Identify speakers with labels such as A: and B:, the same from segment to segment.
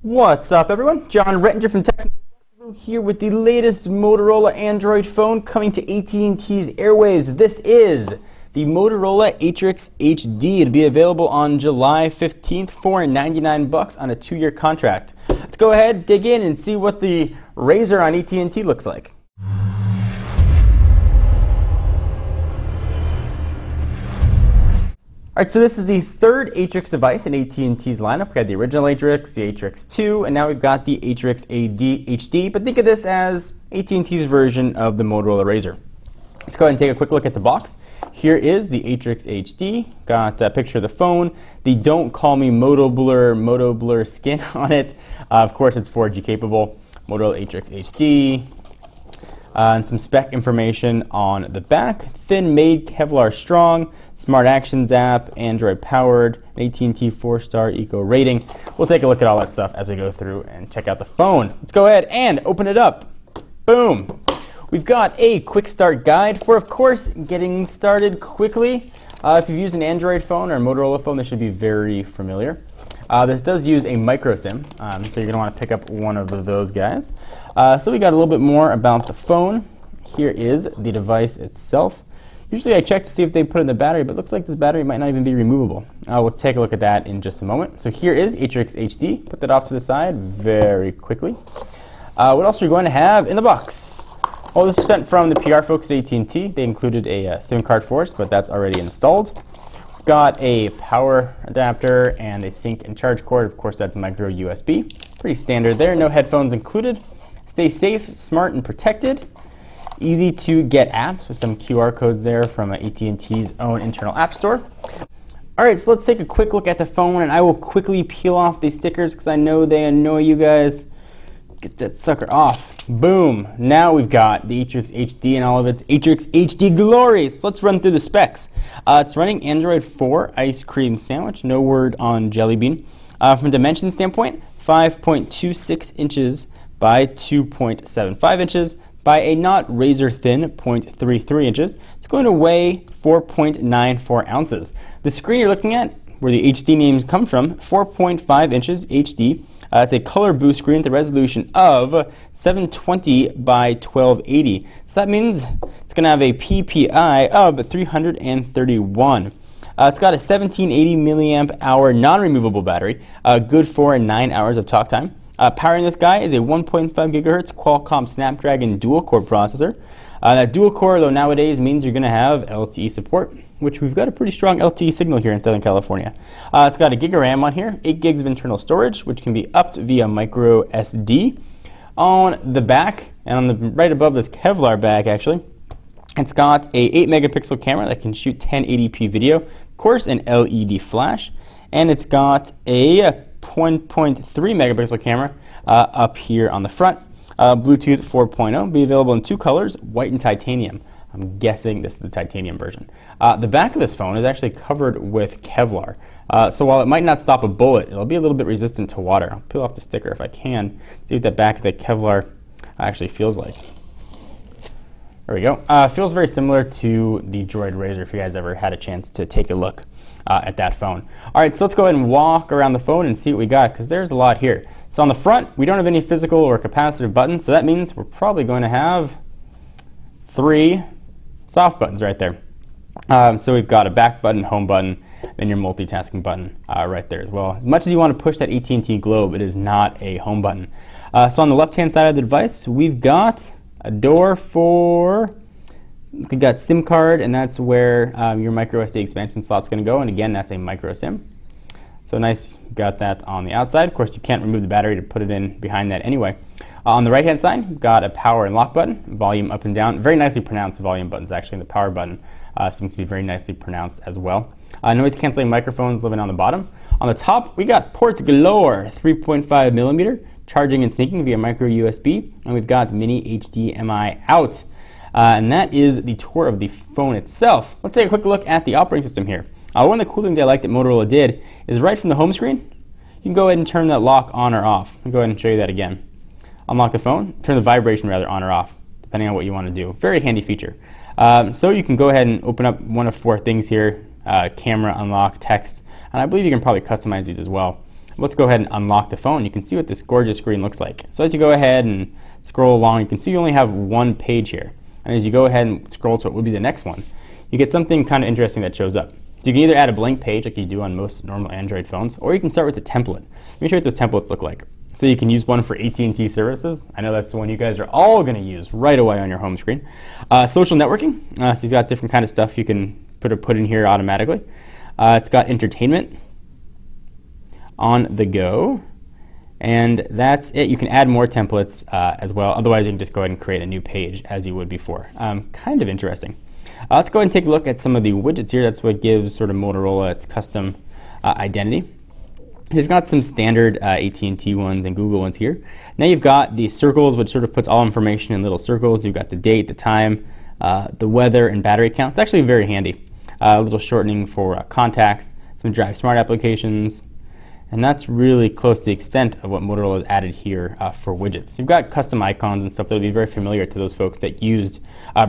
A: What's up, everyone? John Rettinger from Technical here with the latest Motorola Android phone coming to AT&T's airwaves. This is the Motorola Atrix HD. It'll be available on July 15th for $99 on a 2-year contract. Let's go ahead, dig in, and see what the Razr on AT&T looks like. Alright, so this is the third Atrix device in AT&T's lineup. We've got the original Atrix, the Atrix 2, and now we've got the Atrix HD. But think of this as AT&T's version of the Motorola Razr. Let's go ahead and take a quick look at the box. Here is the Atrix HD. Got a picture of the phone. The Don't Call Me Moto Blur skin on it. Of course, it's 4G capable. Motorola Atrix HD. And some spec information on the back. Thin-made, Kevlar strong. Smart Actions app, Android powered, AT&T 4-star eco rating. We'll take a look at all that stuff as we go through and check out the phone. Let's go ahead and open it up. Boom. We've got a quick start guide for, of course, getting started quickly. If you've used an Android phone or a Motorola phone, this should be very familiar. This does use a micro SIM, so you're going to want to pick up one of those guys. So we got a little bit more about the phone. Here is the device itself. Usually I check to see if they put in the battery, but it looks like this battery might not even be removable. We'll take a look at that in just a moment. So here is Atrix HD. Put that off to the side very quickly. What else are we going to have in the box? Oh, this was sent from the PR folks at AT&T. They included a SIM card for us, but that's already installed. We've got a power adapter and a sync and charge cord. Of course, that's micro USB. Pretty standard there. No headphones included. Stay safe, smart, and protected. Easy to get apps with some QR codes there from AT&T's own internal app store. Alright, so let's take a quick look at the phone, and I will quickly peel off these stickers because I know they annoy you guys. Get that sucker off. Boom. Now we've got the Atrix HD and all of its Atrix HD glory. So let's run through the specs. It's running Android 4 ice cream sandwich. No word on Jelly Bean. From a dimension standpoint, 5.26 inches by 2.75 inches. By a not razor thin 0.33 inches. It's going to weigh 4.94 ounces. The screen you're looking at, where the HD name comes from, 4.5 inches HD. It's a color boost screen with a resolution of 720 by 1280. So that means it's going to have a PPI of 331. It's got a 1780 milliamp hour non-removable battery, good for 9 hours of talk time. Powering this guy is a 1.5 gigahertz Qualcomm Snapdragon dual-core processor. That dual-core, though, nowadays means you're going to have LTE support, which we've got a pretty strong LTE signal here in Southern California. It's got a gig of RAM on here, 8 gigs of internal storage, which can be upped via micro SD. On the back, and on the right above this Kevlar back, actually, it's got a 8 megapixel camera that can shoot 1080p video, of course, an LED flash, and it's got a 1.3 megapixel camera up here on the front. Bluetooth 4.0 be available in 2 colors, white and titanium. I'm guessing this is the titanium version. The back of this phone is actually covered with Kevlar. So while it might not stop a bullet, it'll be a little bit resistant to water. I'll peel off the sticker if I can. See what that back of the Kevlar actually feels like. There we go. Feels very similar to the Droid Razr if you guys ever had a chance to take a look at that phone. All right, so let's go ahead and walk around the phone and see what we got, because there's a lot here. So on the front, we don't have any physical or capacitive buttons, so that means we're probably going to have 3 soft buttons right there. So we've got a back button, home button, then your multitasking button right there as well. As much as you want to push that AT&T globe, it is not a home button. So on the left-hand side of the device, we've got a door for... We've got SIM card, and that's where your micro SD expansion slot's going to go, and again, that's a micro SIM. So nice, got that on the outside. Of course, you can't remove the battery to put it in behind that anyway. On the right-hand side, you've got a power and lock button, volume up and down. Very nicely pronounced volume buttons, actually. The power button seems to be very nicely pronounced as well. Noise-canceling microphones living on the bottom. On the top, we got ports galore, 3.5 millimeter, charging and syncing via micro USB, and we've got mini HDMI out. And that is the tour of the phone itself. Let's take a quick look at the operating system here. One of the cool things I like that Motorola did is right from the home screen, you can go ahead and turn that lock on or off. I'll go ahead and show you that again. Unlock the phone, turn the vibration rather on or off, depending on what you want to do. Very handy feature. So you can go ahead and open up one of 4 things here, camera, unlock, text, and I believe you can probably customize these as well. let's go ahead and unlock the phone. You can see what this gorgeous screen looks like. So as you go ahead and scroll along, you can see you only have one page here. And as you go ahead and scroll to what would be the next one, you get something kind of interesting that shows up. So you can either add a blank page like you do on most normal Android phones, or you can start with a template. Let me show you what those templates look like. So you can use one for AT&T services. I know that's the one you guys are all going to use right away on your home screen. Social networking. So you've got different kind of stuff you can put in here automatically. It's got entertainment, on the go, and that's it. You can add more templates as well. Otherwise, you can just go ahead and create a new page as you would before. Kind of interesting. Let's go ahead and take a look at some of the widgets here. That's what gives sort of Motorola its custom identity. You've got some standard AT&T ones and Google ones here. Now you've got the circles, which sort of puts all information in little circles. You've got the date, the time, the weather, and battery count. It's actually very handy. A little shortening for contacts, some Drive Smart applications, and that's really close to the extent of what Motorola has added here for widgets. You've got custom icons and stuff that will be very familiar to those folks that used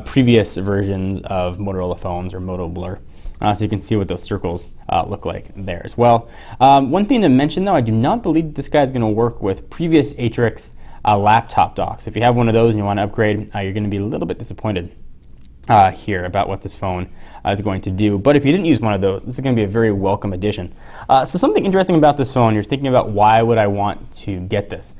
A: previous versions of Motorola phones or Moto Blur. So you can see what those circles look like there as well. One thing to mention though, I do not believe this guy is going to work with previous Atrix laptop docks. If you have one of those and you want to upgrade, you're going to be a little bit disappointed here about what this phone is going to do. But if you didn't use one of those, this is going to be a very welcome addition. So something interesting about this phone, you're thinking about why would I want to get this.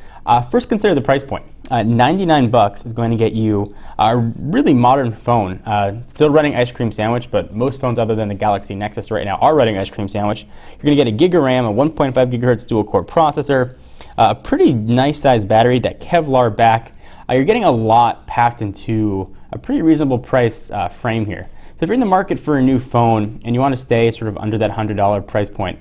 A: First, consider the price point. 99 bucks is going to get you a really modern phone. Still running Ice Cream Sandwich, but most phones other than the Galaxy Nexus right now are running Ice Cream Sandwich. You're going to get a gig of RAM, a 1.5 gigahertz dual core processor, a pretty nice sized battery, that Kevlar back. You're getting a lot packed into a pretty reasonable price frame here. So if you're in the market for a new phone and you want to stay sort of under that $100 price point,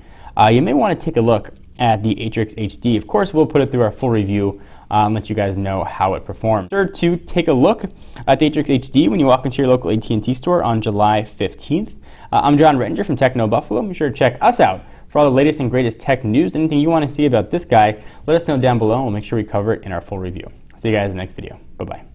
A: you may want to take a look at the Atrix HD. Of course, we'll put it through our full review and let you guys know how it performs. Be sure to take a look at the Atrix HD when you walk into your local AT&T store on July 15th. I'm John Rettinger from Techno Buffalo. Be sure to check us out for all the latest and greatest tech news. Anything you want to see about this guy, let us know down below and we'll make sure we cover it in our full review. See you guys in the next video. Bye-bye.